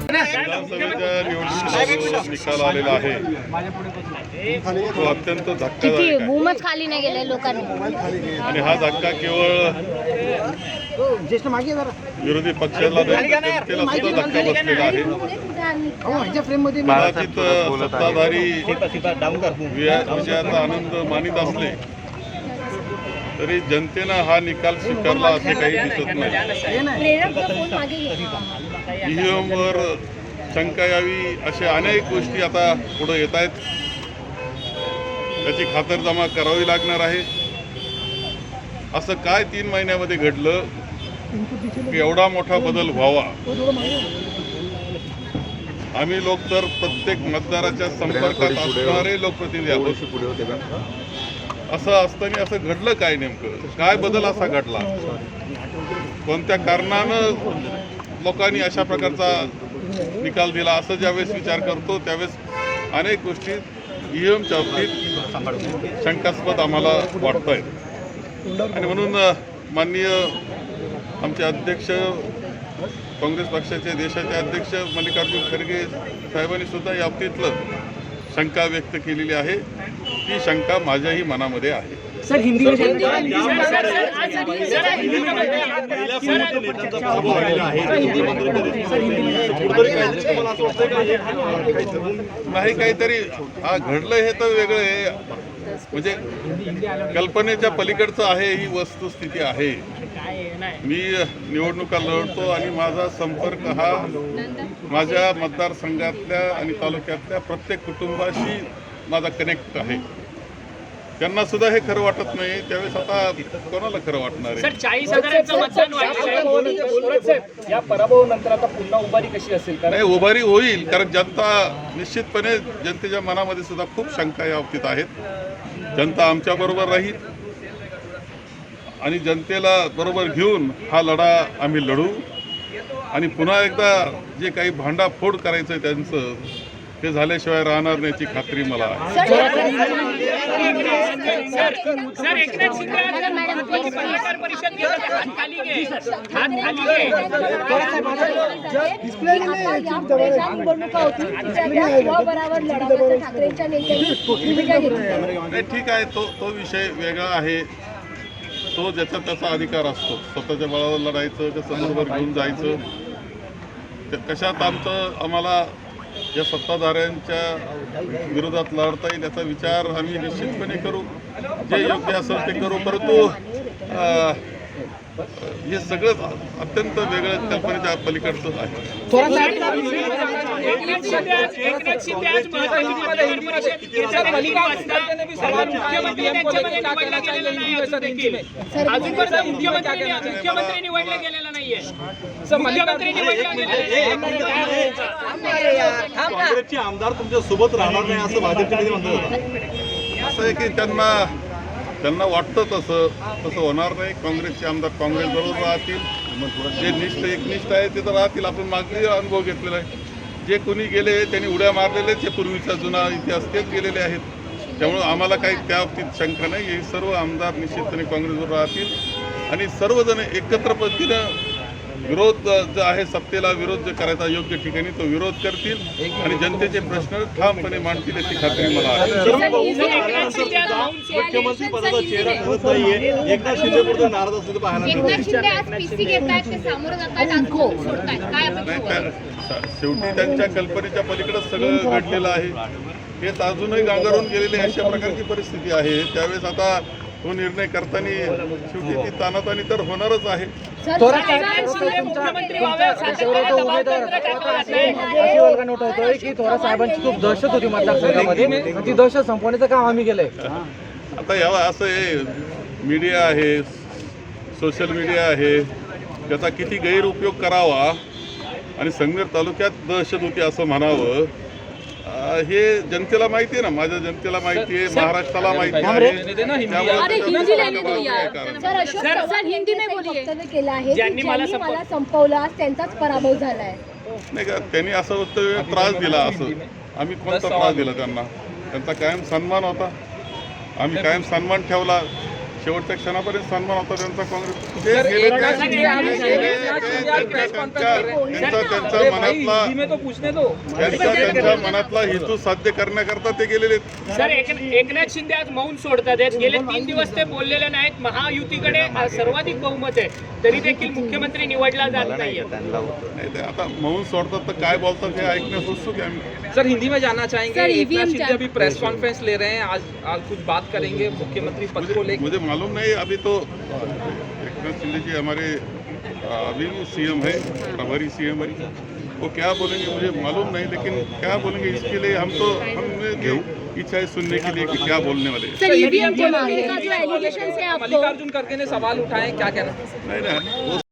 विधानसभेच्या निवडणुकीचा निकाल आलेला आहे तो अत्यंत धक्कादायक आहे खाली नाही गेले लोकांनी आणि हा धक्का केवळ विरोधी पक्षाला जनतेला सुद्धा धक्का बसलेला आहे। कदाचित सत्ताधारी विजयाचा आनंद मानित असले तरी जनतेनं हा निकाल स्वीकारला असे काही दिसत नाही। ईव्हीएमवर शंका यावी अशा अनेक गोष्टी आता पुढे येत आहेत, त्याची खातरजमा करावी लागणार आहे। असं काय 3 महिन्यामध्ये घडलं की एवढा मोठा बदल व्हावा? आम्ही लोक तर प्रत्येक मतदाराच्या संपर्कात असणारे लोकप्रतिनिधी आहोत। असं असताना असं घडलं काय? नेमकं काय बदल असा घडला? कोणत्या कारणानं लोकांनी अशा प्रकारचा निकाल दिला? असं ज्यावेळेस विचार करतो त्यावेळेस अनेक गोष्टी ईव्हीएमच्या बाबतीत शंकास्पद आम्हाला वाटत आहेत आणि म्हणून माननीय आमचे अध्यक्ष काँग्रेस पक्षाचे देशाचे अध्यक्ष मल्लिकार्जुन खरगे साहेबांनी सुद्धा या बाबतीतलं शंका व्यक्त केलेली आहे। ती शंका माझ्याही मनामध्ये आहे। सर हिंदी नाही काहीतरी हा घडलं हे तर वेगळं आहे, म्हणजे कल्पनेच्या पलीकडचं आहे ही वस्तुस्थिती आहे। मी निवडणुका लढतो आणि माझा संपर्क हा माझ्या मतदारसंघातल्या आणि तालुक्यातल्या प्रत्येक कुटुंबाशी माझा कनेक्ट आहे। त्यांना सुद्धा हे खरं वाटत नाही, त्यावेळेस आता कोणाला खरं वाटणार आहे? सर 40,000चं मतदान व्हायचं या पराभवानंतर आता पुन्हा उभारी कशी असेल? नाही, उभारी होईल, कारण जनता निश्चितपणे जनतेच्या मनामध्ये सुद्धा खूप शंका या बाबतीत आहेत। जनता आमच्या बरोबर राहील आणि जनतेला बरोबर घेऊन हा लढा आम्ही लढू आणि पुन्हा एकदा जे काही भांडाफोड करायचं आहे त्यांचं ते झाल्याशिवाय राहणार नाही याची खात्री मला आहे। ठीक आहे, तो विषय वेगळा आहे। तो ज्याचा त्याचा अधिकार असतो, स्वतःच्या बळावर लढायचं का समोर घेऊन जायचं, कशात आम्हाला या सत्ताधाऱ्यांच्या विरोधात लढता येईल याचा विचार आम्ही निश्चितपणे करू, जे योग्य असेल ते करू। परंतु हे सगळं अत्यंत वेगळं कल्पनेच्या पलीकडचं आहे। काँग्रेसचे आमदार तुमच्या सोबत राहणार नाही असं भाजपच्या म्हणतात। असं आहे की त्यांना वाटतं तसं होणार नाही। काँग्रेसचे आमदार काँग्रेसबरोबर राहतील, जे एकनिष्ठ आहे ते तर राहतील। आपण मागणी अनुभव घेतलेला आहे, जे कोणी गेले त्यांनी उड्या मारलेले ते पूर्वीचा जुना इतिहास तेच गेलेले आहेत। त्यामुळे आम्हाला काही त्या बाबतीत शंका नाही। हे सर्व आमदार निश्चितपणे काँग्रेसवर राहतील आणि सर्वजण एकत्र पद्धतीनं विरोध जो आहे सत्तेला विरोध जो करायचा योग्य ठिकाणी तो विरोध करतील आणि जनतेचे प्रश्न ठामपणे मांडतील याची खात्री मला आहे। मुख्यमंत्री पदाचा चेहरा ठरत नाहीये, एकनाथ शिंदे पुढे नाराज असलेलं पाहायला शेवटी त्यांच्या कल्पनेच्या पलीकडे सगळं घडलेलं आहे। हेच अजूनही गांगरून गेलेले अशा प्रकारची परिस्थिती आहे। त्यावेळेस आता तो निर्णय करताना शेवटी ती तानातानी तर होणारच आहे। की थोरा साहेबांची खूप दहशत होती मतदारसंघामध्ये, ती दहशत संपवण्याचं काम आम्ही केलंय। आता यावा असं आहे, मीडिया आहे, सोशल मीडिया आहे, त्याचा किती गैरउपयोग करावा आणि संगमेर तालुक्यात दहशत होती असं म्हणावं, हे जनतेला माहिती आहे ना, माझ्या जनतेला माहिती आहे, महाराष्ट्राला माहिती आहे। त्यांचाच पराभव झालाय नाही का? त्यांनी असं वक्तव्य त्रास दिला, असं आम्ही कोणता त्रास दिला त्यांना? त्यांचा कायम सन्मान होता, आम्ही कायम सन्मान ठेवला। शेवटच्या क्षणापर्यंत सन्मान होता त्यांचा काँग्रेस त्यांच्या मनातला हेतू साध्य करण्याकरता ते गेलेले आहेत. सर एकनाथ शिंदे आज मौन सोडतात आहेत. गेले 3 दिवस ते बोललेले नाहीत. महायुतीकडे सर्वाधिक बहुमत आहे तरी देखील मुख्यमंत्री निवडला जात नाहीये. नाही ते आता मौन सोडतात तर काय बोलतात हे ऐकण्यास उत्सुक आहे आम्ही. सर हिंदी में जानना चाहेंगे, सर, एक नाथ EVM शिंदे अभी प्रेस कॉन्फ्रेंस ले रहे हैं, आज कुछ बात करेंगे मुख्यमंत्री पद को लेकर? मुझे मालूम नहीं अभी तो एकनाथ शिंदे जी हमारे अभी सीएम है, प्रभारी सीएम है, वो क्या बोलेंगे मुझे मालूम नहीं, लेकिन क्या बोलेंगे इसके लिए हमने इच्छा है सुनने के लिए कि क्या बोलने वाले हैं। सर ईवीएम के मामले का जो एलिगेशन है आपको मल्लिकार्जुन खड़गे ने सवाल उठाए, क्या कहना? नहीं वो